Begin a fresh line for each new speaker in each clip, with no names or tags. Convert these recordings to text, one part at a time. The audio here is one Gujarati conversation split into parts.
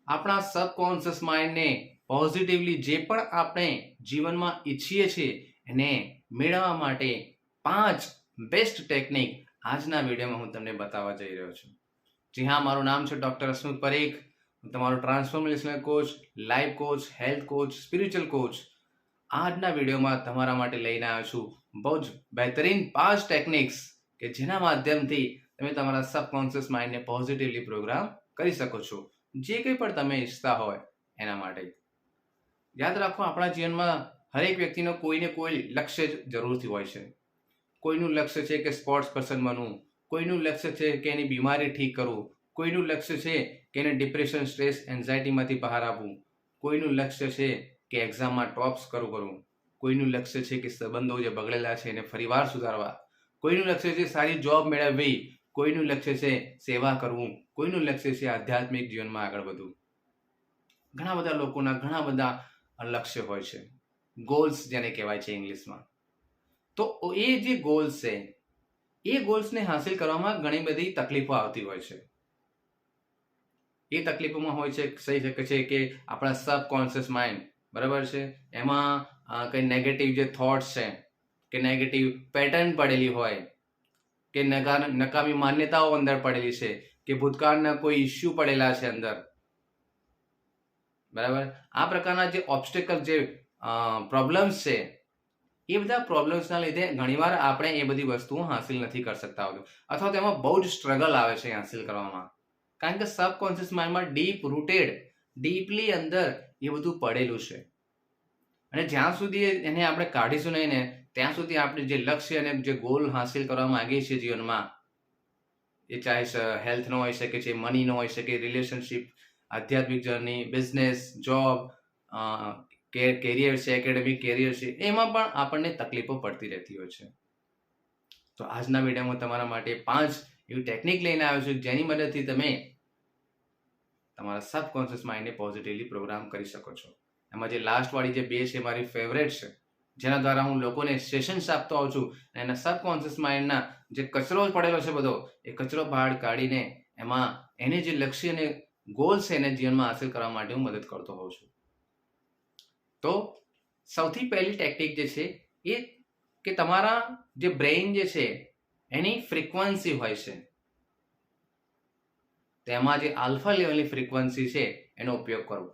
આપણા સબકોન્શિયસ માઇન્ડને પોઝિટિવલી જે પણ આપણે જીવનમાં ઈચ્છીએ છીએ એને મેળવવા માટે 5 બેસ્ટ ટેકનિક આજના વિડીયોમાં હું તમને બતાવવા જઈ રહ્યો છું. જી હા, મારું નામ છે ડોક્ટર અસ્મિત પરીખ. હું તમારો transformational coach, life coach, health coach, spiritual coach. આજના વિડીયોમાં તમારા માટે લઈને આવ્યો છું બહુ જ બહેતરીન 5 ટેકનિક્સ કે જેના માધ્યમથી તમે તમારા સબકોન્શિયસ માઇન્ડને પોઝિટિવલી પ્રોગ્રામ કરી શકો છો, જે કંઈ પણ તમે ઈચ્છતા હોય એના માટે. યાદ રાખો, આપણા જીવનમાં હરેક વ્યક્તિનો કોઈને કોઈ લક્ષ્ય જરૂરથી હોય છે. કોઈનું લક્ષ્ય છે કે સ્પોર્ટ્સ પર્સન બનવું, કોઈનું લક્ષ્ય છે કે એની બીમારી ઠીક કરવું, કોઈનું લક્ષ્ય છે કે એને ડિપ્રેશન, સ્ટ્રેસ, એન્ઝાયટીમાંથી બહાર આવવું, કોઈનું લક્ષ્ય છે કે એક્ઝામમાં ટોપ્સ કરવું, કોઈનું લક્ષ્ય છે કે સંબંધો જે બગડેલા છે એને ફરીવાર સુધારવા, કોઈનું લક્ષ્ય છે સારી જોબ મેળવવી, કોઈનું લક્ષ્ય છે સેવા કરવું, કોઈનું લક્ષ્ય છે આધ્યાત્મિક જીવનમાં આગળ વધવું. ઘણા બધા લોકોના ઘણા બધા લક્ષ્ય હોય છે, ગોલ્સ જેને કહેવાય છે ઇંગ્લિશમાં. તો એ જે ગોલ્સ છે એ ગોલ્સને હાંસિલ કરવામાં ઘણી બધી તકલીફો આવતી હોય છે. એ તકલીફોમાં હોય છે થઈ શકે છે કે આપણા સબકોન્શિયસ માઇન્ડ, બરાબર છે, એમાં કંઈ નેગેટિવ જે થોટ્સ છે કે નેગેટિવ પેટર્ન પડેલી હોય, કે નકામી માન્યતાઓ અંદર પડેલી છે, કે ભૂતકાળના કોઈ ઇસ્યુ પડેલા છે અંદર, બરાબર. આ પ્રકારના જે ઓબ્સ્ટેકલ, જે પ્રોબ્લેમ્સ છે, એ બધા પ્રોબ્લેમ્સના લીધે ઘણીવાર આપણે એ બધી વસ્તુઓ હાંસિલ નથી કરી શકતા હોતું, અથવા તેમાં બહુ જ સ્ટ્રગલ આવે છે હાંસિલ કરવામાં. કારણ કે સબકોન્શિયસ માઇન્ડમાં ડીપલી અંદર એ બધું પડેલું છે. અને જ્યાં સુધી એને આપણે કાઢીશું નહીં ને ત્યાં સુધી આપણે જે લક્ષ્ય અને જે ગોલ હાંસિલ કરવા માંગીએ છીએ જીવનમાં, એ ચાહે હેલ્થનો હોઈ શકે છે, મનીનો હોઈ શકે, રિલેશનશિપ, આધ્યાત્મિક જર્ની, બિઝનેસ, જોબ, કેરિયર છે, એકેડેમિક કેરિયર છે, એમાં પણ આપણને તકલીફો પડતી રહેતી હોય છે. તો આજના વિડીયોમાં તમારા માટે 5 એવી ટેકનિક લઈને આવ્યો છું જેની મદદથી તમે તમારા સબકોન્શિયસ માઇન્ડને પોઝિટિવલી પ્રોગ્રામ કરી શકો છો. એમાં જે લાસ્ટ વાળી જે 2 છે મારી ફેવરેટ છે, જેના દ્વારા હું લોકોને સેશન્સ આપતો આવું છું. એના સબકોન્શિયસ માઇન્ડના જે કચરો પડેલો છે બધો, એ કચરો બહાર કાઢીને એમાં એને જે લક્ષ્ય અને ગોલ છે એને જીવનમાં હાંસિલ કરવા માટે હું મદદ કરતો હોઉં છું. તો સૌથી પહેલી ટેકનિક જે છે એ કે તમારા જે બ્રેઇન જે છે એની ફ્રીક્વન્સી હોય છે, તેમાં જે આલ્ફા લેવલની ફ્રીક્વન્સી છે એનો ઉપયોગ કરવો.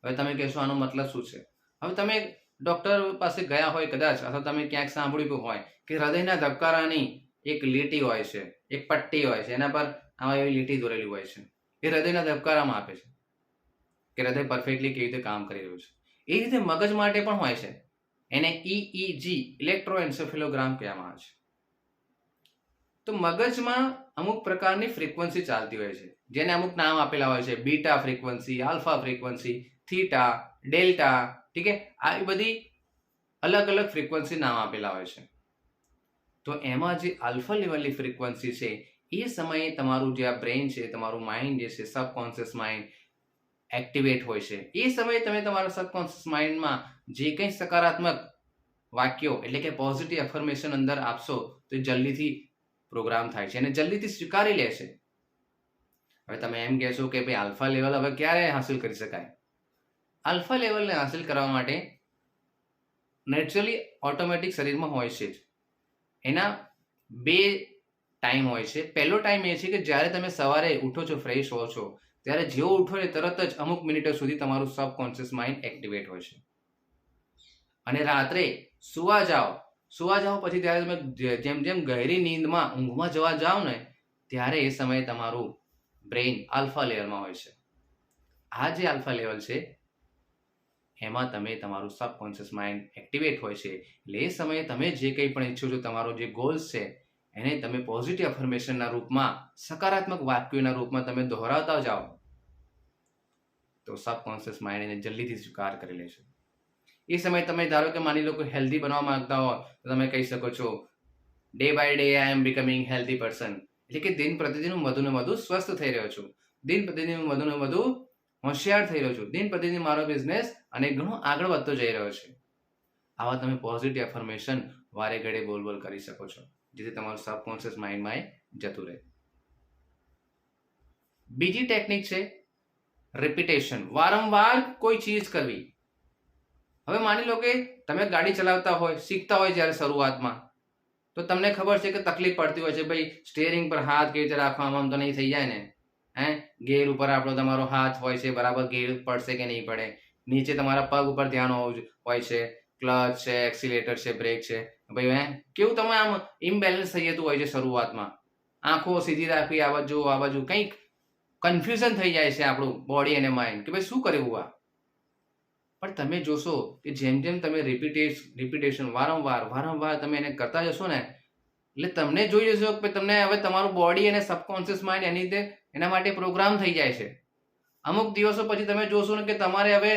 હવે તમે કહેશો આનો મતલબ શું છે? હવે તમે ડૉક્ટર પાસે ગયા હોય કદાચ, અથવા તમે ક્યાંક સાંભળ્યું હોય કે હૃદયના ધબકારાની એક લીટી હોય છે, એક પટ્ટી હોય છે, એના પર આમાં એવી લીટી દોરેલી હોય છે. એ હૃદયના ધબકારામાં આપે છે કે હૃદય પરફેક્ટલી કેવી રીતે કામ કરી રહ્યું છે. એ રીતે મગજ માટે પણ હોય છે. એને EEG, ઇલેક્ટ્રોએન્સેફેલોગ્રામ કહેવામાં આવે છે. તો મગજમાં અમુક પ્રકારની ફ્રીક્વન્સી ચાલતી હોય છે, જેને અમુક નામ આપેલા હોય છે, beta frequency, alpha frequency, theta, delta, ઠીક છે. આવી બધી અલગ અલગ ફ્રીક્વન્સી નામ આપેલા હોય છે. તો એમાં જે આલ્ફા લેવલની ફ્રીક્વન્સી છે એ સમયે તમારું જે આ બ્રેઇન છે, તમારું માઇન્ડ જે છે, સબકોન્શિયસ માઇન્ડ એક્ટિવેટ હોય છે. એ સમયે તમે તમારા સબકોન્શિયસ માઇન્ડમાં જે કંઈ સકારાત્મક વાક્યો, એટલે કે પોઝિટિવ અફર્મેશન અંદર આપશો તો જલ્દીથી પ્રોગ્રામ થાય છે અને જલ્દીથી સ્વીકારી લે છે. હવે તમે એમ કહેશો કે ભાઈ આલ્ફા લેવલ હવે ક્યારે હાંસિલ કરી શકાય? આલ્ફા લેવલને હાંસિલ કરવા માટે નેચરલી ઓટોમેટિક શરીરમાં હોય છે જ. એના 2 ટાઈમ હોય છે. પહેલો ટાઈમ એ છે કે જ્યારે તમે સવારે ઉઠો છો, ફ્રેશ હો છો, ત્યારે જેવો ઉઠો ને તરત જ અમુક મિનિટો સુધી તમારું સબકોન્શિયસ માઇન્ડ એક્ટિવેટ હોય છે. અને રાત્રે સુવા જાઓ પછી ત્યારે તમે જેમ જેમ ગહેરી નીંદમાં, ઊંઘમાં જવા જાઓ ને, ત્યારે એ સમયે તમારું બ્રેઇન આલ્ફા લેવલમાં હોય છે. આ જે આલ્ફા લેવલ છે એમાં તમે તમારું સબકોન્શિયસ માઇન્ડ એક્ટિવેટ હોય છે. એટલે એ સમયે તમે જે કંઈ પણ ઈચ્છો છો, તમારો જે ગોલ્સ છે, એને તમે પોઝિટિવ અફર્મેશનના રૂપમાં, સકારાત્મક વાક્યોના રૂપમાં તમે દોહરાવતા જાઓ તો સબકોન્શિયસ માઇન્ડ એને જલ્દીથી સ્વીકાર કરી લે છે. એ સમયે તમે ધારો કે માની લો કે હેલ્ધી બનવા માંગતા હો તો તમે કહી શકો છો, day by day I am becoming healthy person. એટલે કે દિન પ્રતિદિન હું વધુને વધુ સ્વસ્થ થઈ રહ્યો છું, દિન પ્રતિદિન હું વધુને વધુ હોશિયાર થઈ રહ્યો છું, દિન પ્રતિદિન મારો બિઝનેસ અને ઘણો આગળ વધતો જઈ રહ્યો છે. આવા તમે પોઝિટિવ અફર્મેશન વારે ઘડે બોલ કરી શકો છો, જેથી તમારું સબકોન્શિયસ માઇન્ડમાં એ જતું રહે. બીજી ટેકનિક છે રિપીટેશન, વારંવાર કોઈ ચીજ કરવી. હવે માની લો કે તમે ગાડી ચલાવતા હોય, શીખતા હોય જ્યારે શરૂઆતમાં, તો તમને ખબર છે કે તકલીફ પડતી હોય છે, ભાઈ સ્ટીયરિંગ પર હાથ કેવી રીતે રાખવામાં તો નહીં થઈ જાય ને, ગેર ઉપર આપણો તમારો હાથ હોય છે, બરાબર ગેર પડશે કે નહીં પડે, નીચે તમારા પગ ઉપર ધ્યાન હોય છે, ક્લચ છે, એક્સિલેટર છે, બ્રેક છે, ભાઈ કેવું તમે આમ ઇમ્બેલેન્સ થઈ જતું હોય છે શરૂઆતમાં. આંખો સીધી રાખવી, આ બાજુ કંઈક કન્ફ્યુઝન થઈ જાય છે આપણું બોડી અને માઇન્ડ કે ભાઈ શું કરવું આ. પણ તમે જોશો કે જેમ જેમ તમે રિપીટેશન વારંવાર તમે એને કરતા જશો ને, એટલે તમને જોઈ જશો કે તમને હવે તમારું બોડી અને સબકોન્શિયસ માઇન્ડ એની રીતે એના માટે પ્રોગ્રામ થઈ જાય છે. અમુક દિવસો પછી તમે જોશો ને કે તમારે હવે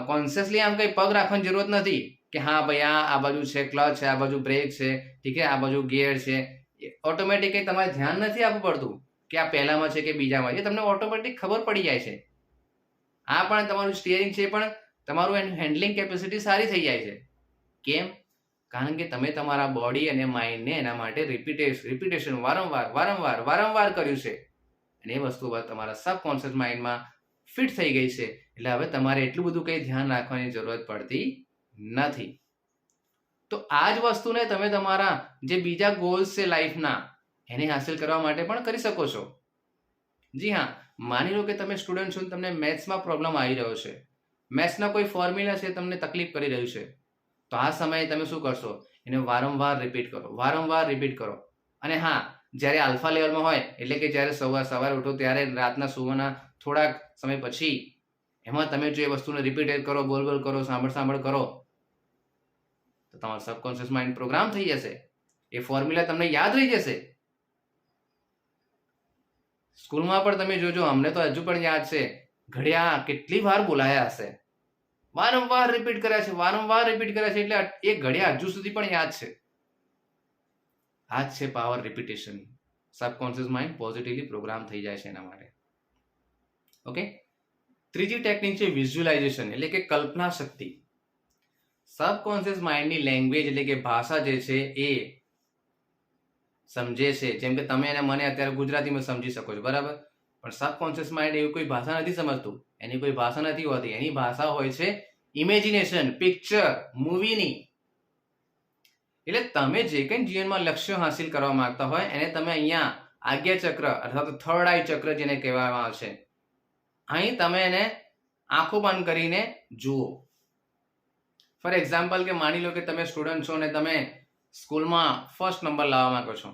કોન્શિયસલી આમ કંઈ પગ રાખવાની જરૂરત નથી કે હા ભાઈ આ બાજુ છે ક્લચ છે, આ બાજુ બ્રેક છે, ઠીક છે, આ બાજુ ગિયર છે. ઓટોમેટિક તમારે ધ્યાન નથી આપવું પડતું કે આ પહેલામાં છે કે બીજામાં છે, તમને ઓટોમેટિક ખબર પડી જાય છે. આ પણ તમારું સ્ટીયરિંગ છે, પણ તમારું હેન્ડલિંગ કેપેસિટી સારી થઈ જાય છે. કેમ? કારણ કે તમે તમારા બોડી અને માઇન્ડને એના માટે રિપીટેશન વારંવાર કર્યું છે, અને એ વસ્તુ તમારા સબકોન્શિયસ માઇન્ડમાં ફિટ થઈ ગઈ છે. એટલે હવે તમારે એટલું બધું કંઈ ધ્યાન રાખવાની જરૂરત પડતી નથી. તો આ જ વસ્તુને તમે તમારા જે બીજા ગોલ્સ છે લાઈફના, એને હાંસિલ કરવા માટે પણ કરી શકો છો. જી હા, માની લો કે તમે સ્ટુડન્ટ છો, તમને મેથ્સમાં પ્રોબ્લેમ આવી રહ્યો છે, મેથ્સના કોઈ ફોર્મ્યુલા છે તમને તકલીફ કરી રહ્યું છે, તો આ સમયે તમે શું કરશો? એને વારંવાર રિપીટ કરો. અને હા, જ્યારે આલ્ફા લેવલમાં હોય, એટલે કે જ્યારે સવારે ઉઠો ત્યારે રાતના સુવાના થોડાક સમય પછી એમાં તમે જો એ વસ્તુને રિપીટ કરો, બોલ કરો, સાંભળ કરો, તો તમારો સબકોન્શિયસ માઇન્ડ પ્રોગ્રામ થઈ જશે. એ ફોર્મ્યુલા તમને યાદ રહી જશે. સ્કૂલમાં પણ તમે જોજો, અમને તો હજુ પણ યાદ છે, ઘડિયા કેટલી વાર બોલાયા હશે, વારંવાર રિપીટ કર્યા છે, એટલે એ ઘડિયા હજુ સુધી પણ યાદ છે. આ જ છે power repetition. Subconscious mind positively program થઈ જાય છે એના માટે. ઓકે, ત્રીજી ટેકનિક છે વિઝ્યુલાઇઝેશન, એટલે કે કલ્પના શક્તિ. સબકોન્શિયસ માઇન્ડની લેંગ્વેજ એટલે કે ભાષા જે છે એ સમજે છે. જેમ કે તમે અને મને અત્યારે ગુજરાતીમાં સમજી શકો છો, બરાબર, પણ સબકોન્શિયસ માઇન્ડ એવી કોઈ ભાષા નથી સમજતું, એની કોઈ ભાષા નથી હોતી. એની ભાષા હોય છે ઇમેજિનેશન, પિક્ચર, મૂવીની. એટલે તમે જે કંઈ જીવનમાં લક્ષ્ય હાંસિલ કરવા માંગતા હોય એને તમે અહીંયા આજ્ઞા ચક્ર અથવા તો થર્ડ આઈ ચક્ર જેને કહેવામાં આવે છે, અહીં તમે એને આંખો બંધ કરીને જુઓ. ફોર એક્ઝામ્પલ કે માની લો કે તમે સ્ટુડન્ટ છો અને તમે સ્કૂલમાં ફર્સ્ટ નંબર લાવવા માંગો છો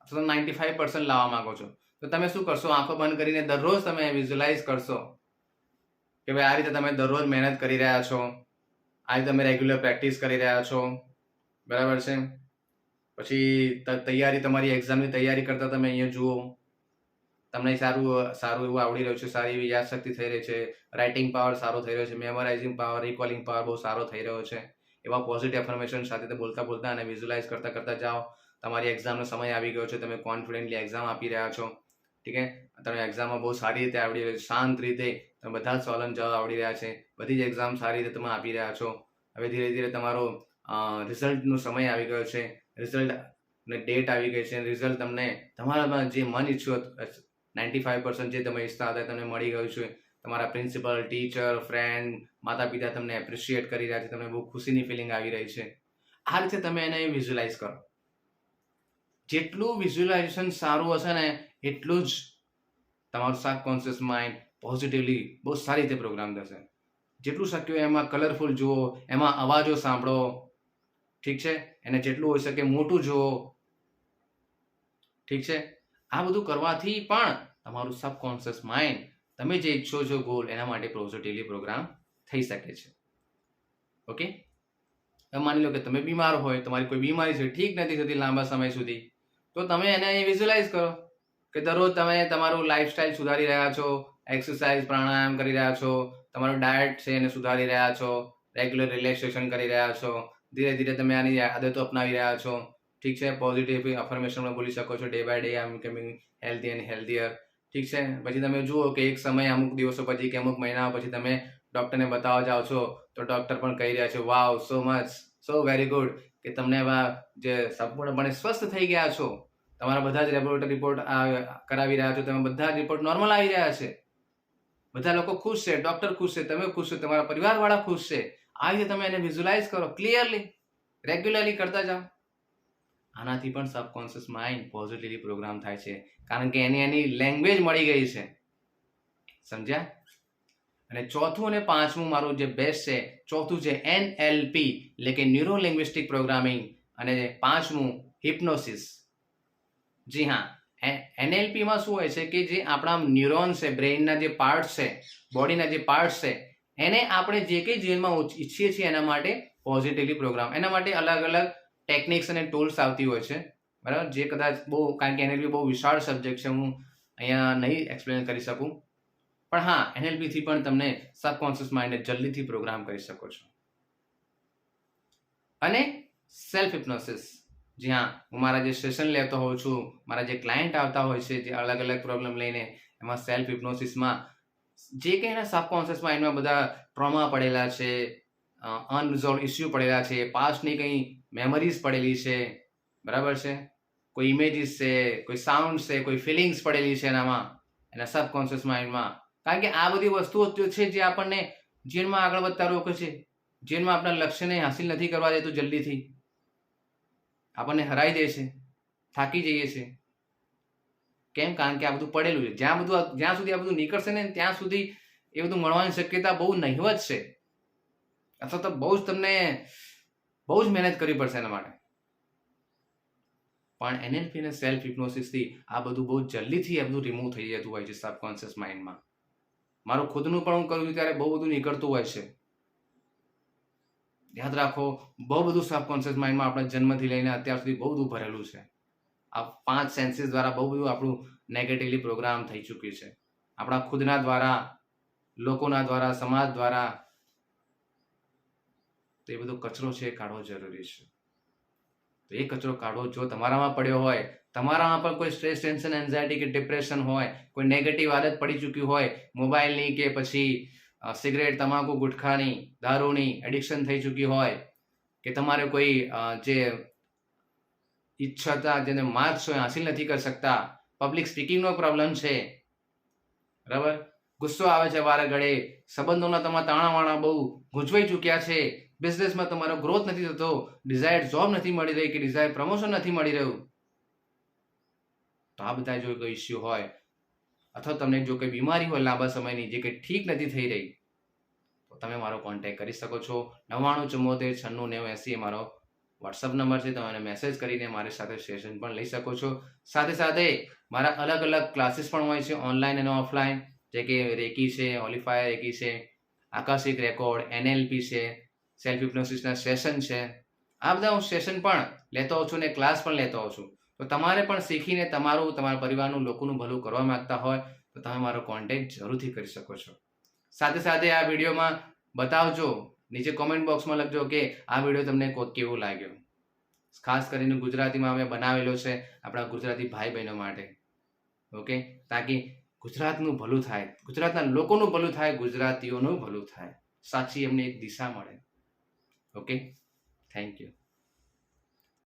અથવા 95% લાવવા માંગો છો, તો તમે શું કરશો? આંખો બંધ કરીને દરરોજ તમે વિઝ્યુલાઇઝ કરશો કે ભાઈ આ રીતે તમે દરરોજ મહેનત કરી રહ્યા છો, આ રીતે તમે રેગ્યુલર પ્રેક્ટિસ કરી રહ્યા છો, બરાબર છે. પછી તૈયારી, તમારી એક્ઝામની તૈયારી કરતા તમે અહીંયા જુઓ, તમને સારું એવું આવડી રહ્યું છે, સારી એવી યાદશક્તિ થઈ રહી છે, રાઇટિંગ પાવર સારો થઈ રહ્યો છે, મેમોરાઇઝિંગ પાવર, રિકોલિંગ પાવર બહુ સારો થઈ રહ્યો છે. એવા પોઝિટિવ અફર્મેશન સાથે બોલતા અને વિઝ્યુલાઇઝ કરતા જાઓ. તમારી એક્ઝામનો સમય આવી ગયો છે, તમે કોન્ફિડન્ટલી એક્ઝામ આપી રહ્યા છો, ઠીક છે, તમે એક્ઝામમાં બહુ સારી રીતે આવડી રહ્યું છે, શાંત રીતે તમે બધા જ સોલન જવાબ આવડી રહ્યા છે, બધી જ એક્ઝામ સારી રીતે તમે આપી રહ્યા છો. હવે ધીરે ધીરે તમારો રિઝલ્ટનો સમય આવી ગયો છે, રિઝલ્ટ ડેટ આવી ગઈ છે, રિઝલ્ટ તમને તમારામાં જે મન ઈચ્છ્યું 95% જે તમે ઈચ્છતા હતા તમને મળી ગયું છે. તમારા પ્રિન્સિપલ, ટીચર, ફ્રેન્ડ, માતા પિતા તમને એપ્રિશિએટ કરી રહ્યા છે, તમને બહુ ખુશીની ફિલિંગ આવી રહી છે. આ રીતે તમે એને વિઝ્યુલાઇઝ કરો. જેટલું વિઝ્યુલાઇઝેશન સારું હશે ને, એટલું જ તમારું સબકોન્શિયસ માઇન્ડ પોઝિટિવલી બહુ સારી રીતે પ્રોગ્રામ થશે. જેટલું શક્ય હોય એમાં કલરફુલ જુઓ, એમાં અવાજો સાંભળો, ઠીક છે, એને જેટલું હોઈ શકે મોટું જુઓ, ઠીક છે. આ બધું કરવાથી પણ તમારું સબકોન્શિયસ માઇન્ડ તમે જે ઈચ્છો છો ગોલ, એના માટે પોઝિટિવલી પ્રોગ્રામ થઈ શકે છે. ઓકે, માની લો કે તમે બીમાર હોય, તમારી કોઈ બીમારી છે, ઠીક નથી થતી લાંબા સમય સુધી, તો તમે એને વિઝ્યુલાઇઝ કરો કે દરરોજ તમે તમારું લાઈફસ્ટાઈલ સુધારી રહ્યા છો, એક્સરસાઇઝ, પ્રાણાયામ કરી રહ્યા છો, તમારું ડાયટ છે એને સુધારી રહ્યા છો, રેગ્યુલર રિલેક્સેશન કરી રહ્યા છો, ધીરે ધીરે તમે આની આદતો અપનાવી રહ્યા છો, ઠીક છે. પોઝિટિવ અફર્મેશનમાં બોલી શકો છો, day by day I am coming healthy and healthier, ઠીક છે. પછી તમે જુઓ કે એક સમય અમુક દિવસો પછી કે અમુક મહિના પછી તમે ડૉક્ટરને બતાવવા જાઓ છો, તો ડૉક્ટર પણ કહી રહ્યા છે wow, so much, so very good, કે તમને જે સંપૂર્ણપણે સ્વસ્થ થઈ ગયા છો, તમારા બધા જ લેબોરેટરી રિપોર્ટ કરાવી રહ્યા છો, તમે બધા રિપોર્ટ નોર્મલ આવી રહ્યા છે. બધા લોકો ખુશ છે, ડોક્ટર ખુશ છે, તમે ખુશ છો, તમારા પરિવારવાળા ખુશ છે. આ રીતે તમે એને વિઝ્યુલાઇઝ કરો ક્લિયરલી, રેગ્યુલરલી કરતા જાઓ. આનાથી પણ સબકોન્શિયસ માઇન્ડ પોઝિટિવલી પ્રોગ્રામ થાય છે, કારણ કે એની લેંગ્વેજ મળી ગઈ છે. સમજ્યા? અને ચોથું અને પાંચમું મારું જે બેસ્ટ છે, ચોથું છે NLP એટલે કે ન્યુરો લિંગ્વિસ્ટિક પ્રોગ્રામિંગ, અને પાંચમું હિપ્નોસિસ. જી હા, NLP માં શું હોય છે કે જે આપણા ન્યુરોન્સ છે, બ્રેઇનના જે પાર્ટ્સ છે, બોડીના જે પાર્ટ્સ છે, એને આપણે જે કંઈ જીવનમાં ઈચ્છીએ છીએ એના માટે પોઝિટિવલી પ્રોગ્રામ, એના માટે અલગ અલગ ટેકનિક્સ અને ટૂલ્સ આવતી હોય છે, બરાબર? જે કદાચ બહુ, કારણ કે NLP બહુ વિશાળ સબ્જેક્ટ છે, હું અહીંયા નહીં એક્સપ્લેન કરી શકું. પણ હા, NLP થી પણ તમને સબકોન્શિયસ માઇન્ડને જલ્દીથી પ્રોગ્રામ કરી શકો છો. અને સેલ્ફ હિપ્નોસિસ, જી હા, હું મારા જે સેશન લેતો હોઉં છું, મારા જે ક્લાયન્ટ આવતા હોય છે જે અલગ અલગ પ્રોબ્લેમ લઈને, એમાં સેલ્ફ હિપ્નોસિસમાં જે કંઈ એના સબકોન્શિયસ માઇન્ડમાં બધા ટ્રોમા પડેલા છે, અનરિઝોલ્વ ઇસ્યુ પડેલા છે, પાસ્ટની કંઈ મેમરીઝ પડેલી છે, બરાબર છે, કોઈ ઇમેજીસ છે, કોઈ સાઉન્ડ છે, કોઈ ફિલિંગ્સ પડેલી છે એના સબકોન્શિયસ માઇન્ડમાં. કારણ કે આ બધી વસ્તુઓ છે જે આપણને જીવનમાં આગળ વધતા રોકે છે, જીવનમાં આપણા લક્ષ્યને હાસિલ નથી કરવા દેતું, જલ્દીથી આપણને હરાઈ દે છે, થાકી જઈએ છીએ. કેમ? કારણ કે આ બધું પડેલું છે. જ્યાં સુધી આ બધું નીકળશે ને ત્યાં સુધી એ બધું મળવાની શક્યતા બહુ નહિવત છે, અથવા તો તમને બહુ જ મહેનત કરવી પડશે એના માટે. પણ NLP અને સેલ્ફ હિપ્નોસિસથી આ બધું બહુ જલ્દીથી આ બધું રિમૂવ થઈ જતું હોય છે સબકોન્શિયસ માઇન્ડમાં. મારું ખુદનું પણ હું કરું છું ત્યારે બહુ બધું નીકળતું હોય છે. યાદ રાખો, બહુ બધું સબકોન્શિયસ માઇન્ડમાં આપણે જન્મથી લઈને અત્યાર સુધી બહુ બધું ભરેલું છે. આ 5 સેન્સીસ દ્વારા બહુ બધું આપણું નેગેટિવલી પ્રોગ્રામ થઈ ચૂક્યું છે, આપણા ખુદના દ્વારા, લોકોના દ્વારા, સમાજ દ્વારા. તો એ બધો કચરો છે એ કાઢવો જરૂરી છે. તો એ કચરો કાઢવો, જો તમારામાં પડ્યો હોય, તમારામાં પણ કોઈ સ્ટ્રેસ, ટેન્શન, એન્ઝાયટી કે ડિપ્રેશન હોય, કોઈ નેગેટિવ આદત પડી ચૂકી હોય, મોબાઈલની કે પછી સિગરેટ, તમાકુ, ગુટખાની, દારૂની એડિક્શન થઈ ચૂકી હોય, કે તમારે કોઈ જે ઈચ્છા, જેને માર્ક્સ હોય હાસિલ નથી કરી શકતા, પબ્લિક સ્પીકિંગનો પ્રોબ્લેમ છે, બરાબર, ગુસ્સો આવે છે વારે ઘડે, સંબંધોના તમારા તાણાવાણા બહુ ગૂંચવાઈ ચૂક્યા છે, બિઝનેસમાં તમારો ગ્રોથ નથી થતો, ડિઝાયર્ડ જોબ નથી મળી રહી કે ડિઝાયર્ડ પ્રમોશન નથી મળી રહ્યું, તો આ બધા જો કોઈ ઇસ્યુ હોય, અથવા તમને જો કોઈ બીમારી હોય લાંબા સમયની જે કંઈ ઠીક નથી થઈ રહી, તો તમે મારો કોન્ટેક્ટ કરી શકો છો. 9974969080 એ મારો વોટ્સઅપ નંબર છે. તમે મેસેજ કરીને મારી સાથે સેશન પણ લઈ શકો છો. સાથે સાથે મારા અલગ અલગ ક્લાસીસ પણ હોય છે, ઓનલાઈન અને ઓફલાઈન, જે કે રેકી છે, હોલિફાયર રેકી છે, આકાશિક રેકોર્ડ, NLP છે, સેલ્ફ હિપ્નોસિસના સેશન છે. આ બધા હું સેશન પણ લેતો હોઉં છું અને ક્લાસ પણ લેતો હોઉં છું. તો તમારે પણ શીખીને તમારા પરિવારનું, લોકોનું ભલું કરવા માંગતા હોય તો તમે મારો કોન્ટેક્ટ જરૂરથી કરી શકો છો. સાથે સાથે આ વિડીયોમાં બતાવજો, નીચે કોમેન્ટ બોક્સમાં લખજો કે આ વિડીયો તમને કેવું લાગ્યો. ખાસ કરીને ગુજરાતીમાં અમે બનાવેલો છે આપણા ગુજરાતી ભાઈ બહેનો માટે. ઓકે, તાકી ગુજરાતનું ભલું થાય, ગુજરાતના લોકોનું ભલું થાય, ગુજરાતીઓનું ભલું થાય, સાચી એમને એક દિશા મળે. Okay, thank you.